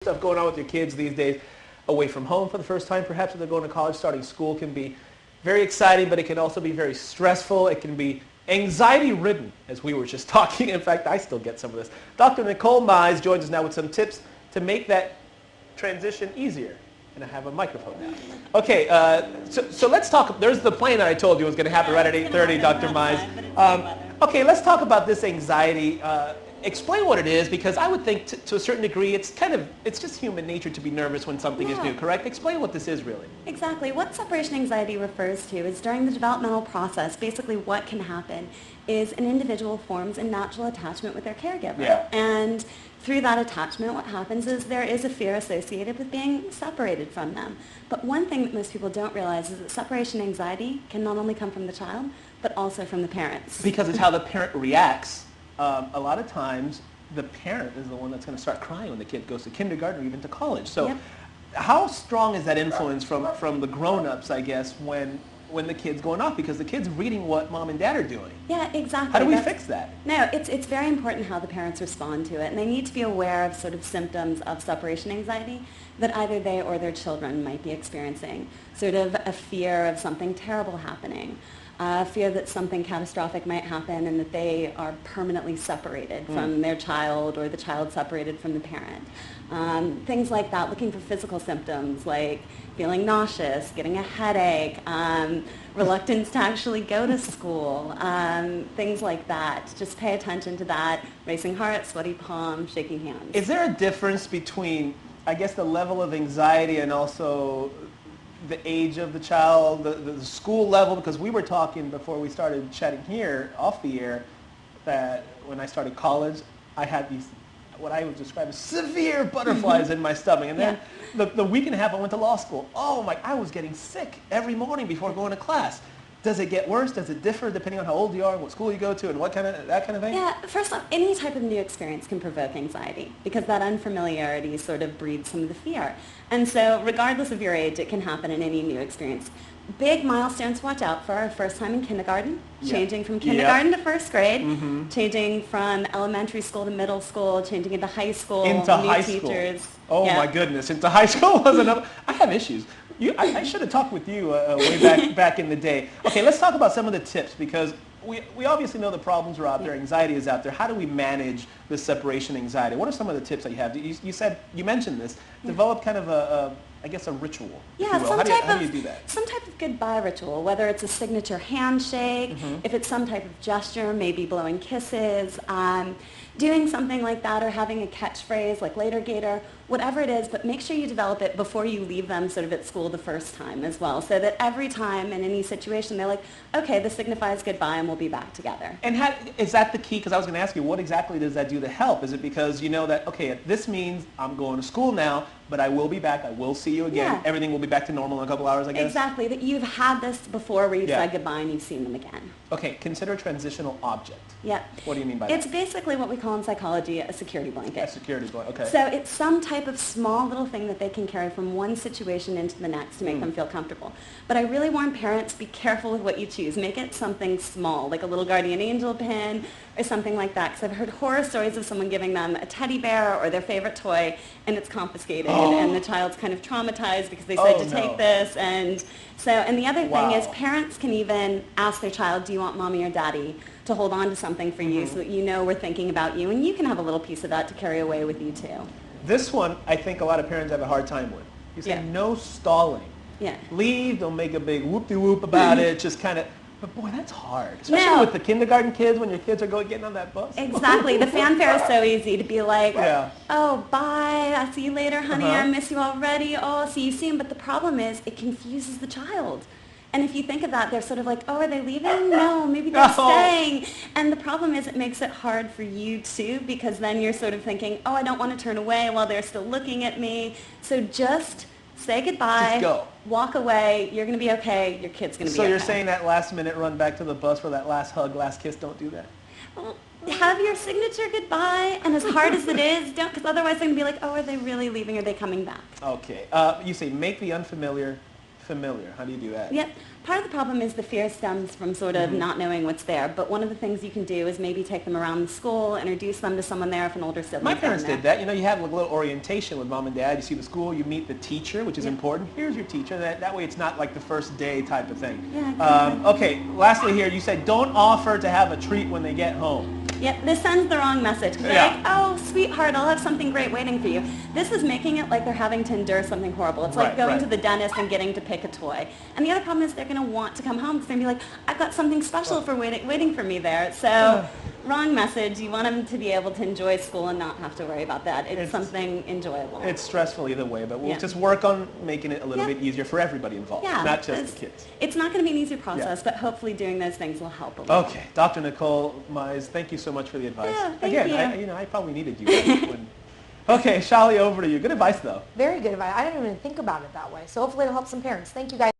Stuff going on with your kids these days, away from home for the first time, perhaps if they're going to college, starting school can be very exciting, but it can also be very stressful. It can be anxiety-ridden, as we were just talking. In fact, I still get some of this. Dr. Nicole Meise joins us now with some tips to make that transition easier. And I have a microphone now. Okay, so let's talk. There's the plane that I told you was going to happen right at 8:30, Dr. Meise. Okay, let's talk about this anxiety. Explain what it is, because I would think to a certain degree it's just human nature to be nervous when something is new, correct? Explain what this is really. Exactly. What separation anxiety refers to is during the developmental process, basically what can happen is an individual forms a natural attachment with their caregiver. Yeah. And through that attachment, what happens is there is a fear associated with being separated from them. But one thing that most people don't realize is that separation anxiety can not only come from the child, but also from the parents. Because it's how the parent reacts. A lot of times, the parent is the one that's going to start crying when the kid goes to kindergarten or even to college. So Yep. how strong is that influence from the grown-ups, I guess, when the kid's going off? Because the kid's reading what mom and dad are doing. Yeah, exactly. How do we fix that? No, it's very important how the parents respond to it, and they need to be aware of sort of symptoms of separation anxiety that either they or their children might be experiencing. Sort of a fear of something terrible happening, fear that something catastrophic might happen and that they are permanently separated from their child or the child separated from the parent. Things like that, looking for physical symptoms like feeling nauseous, getting a headache, reluctance to actually go to school, things like that. Just pay attention to that, racing heart, sweaty palms, shaking hands. Is there a difference between, I guess, the level of anxiety and also the age of the child, the school level? Because we were talking before we started chatting here off the air that when I started college, I had these, what I would describe as severe butterflies in my stomach. And then the week and a half I went to law school, I was getting sick every morning before going to class. Does it get worse? Does it differ depending on how old you are, what school you go to, and that kind of thing? Yeah, first off, any type of new experience can provoke anxiety because that unfamiliarity sort of breeds some of the fear. And so regardless of your age, it can happen in any new experience. Big milestones to watch out for are first time in kindergarten, changing from kindergarten to first grade, changing from elementary school to middle school, changing into high school, into new high teachers. School. Oh my goodness, into high school was another. I have issues. I should have talked with you way back in the day. Okay, let's talk about some of the tips, because we obviously know the problems are out there, anxiety is out there. How do we manage this separation anxiety? What are some of the tips that you have? You mentioned this. Develop kind of a ritual. Yeah, how do you do that? Some type of goodbye ritual, whether it's a signature handshake, if it's some type of gesture, maybe blowing kisses, doing something like that, or having a catchphrase like later Gator, whatever it is, but make sure you develop it before you leave them sort of at school the first time as well, so that every time in any situation they're like, okay, this signifies goodbye and we'll be back together. And is that the key? Because I was going to ask you, what exactly does that do to help? Is it because you know that, okay, this means I'm going to school now, but I will be back, I will see you again, everything will be back to normal in a couple hours, I guess? Exactly, that you've had this before where you've said goodbye and you've seen them again. Okay, consider a transitional object. Yeah. What do you mean by It's that? basically what we call in psychology a security blanket. A security blanket, okay. So it's some type of small little thing that they can carry from one situation into the next to make them feel comfortable. But I really warn parents, be careful with what you choose. Make it something small, like a little guardian angel pin or something like that. Because I've heard horror stories of someone giving them a teddy bear or their favorite toy and it's confiscated and the child's kind of traumatized because they said to take this. And the other thing is parents can even ask their child, do you want mommy or daddy to hold on to something for you so that you know we're thinking about you, and you can have a little piece of that to carry away with you too. This one, I think a lot of parents have a hard time with. You say no stalling. Yeah. Leave, don't make a big whoop-de-whoop about it, just kind of, but boy, that's hard. Especially with the kindergarten kids, when your kids are getting on that bus. Exactly. The fanfare is so easy to be like, oh, bye, I'll see you later, honey, I miss you already, oh, I'll see you soon. But the problem is it confuses the child. And if you think of that, they're sort of like, oh, are they leaving? No, maybe they're staying. And the problem is it makes it hard for you too, because then you're sort of thinking, oh, I don't want to turn away while they're still looking at me. So just say goodbye. Just go. Walk away. You're going to be okay. Your kid's going to be okay. So you're saying that last minute run back to the bus for that last hug, last kiss, don't do that? Well, have your signature goodbye, and as hard as it is, don't, because otherwise they're going to be like, oh, are they really leaving? Are they coming back? Okay. You say make the unfamiliar familiar. How do you do that? Yep. Part of the problem is the fear stems from sort of not knowing what's there. But one of the things you can do is maybe take them around the school, introduce them to someone there if an older sibling. My parents did that. You know, you have a little orientation with mom and dad. You see the school, you meet the teacher, which is important. Here's your teacher. That way it's not like the first day type of thing. Yeah, exactly. Okay, lastly here, you said don't offer to have a treat when they get home. Yep, this sends the wrong message. They're like, oh, sweetheart, I'll have something great waiting for you. This is making it like they're having to endure something horrible. It's like going to the dentist and getting to pick a toy. And the other problem is they're going to want to come home because they're going to be like, I've got something special for waiting for me there. So wrong message. You want them to be able to enjoy school and not have to worry about that. It's something enjoyable. It's stressful either way, but we'll just work on making it a little bit easier for everybody involved, not just the kids. It's not going to be an easy process, but hopefully doing those things will help a little. Okay. Dr. Nicole Meise, thank you so much for the advice. Yeah, thank you. I probably needed you. Okay, Shali, over to you. Good advice, though. Very good advice. I didn't even think about it that way. So hopefully it'll help some parents. Thank you, guys.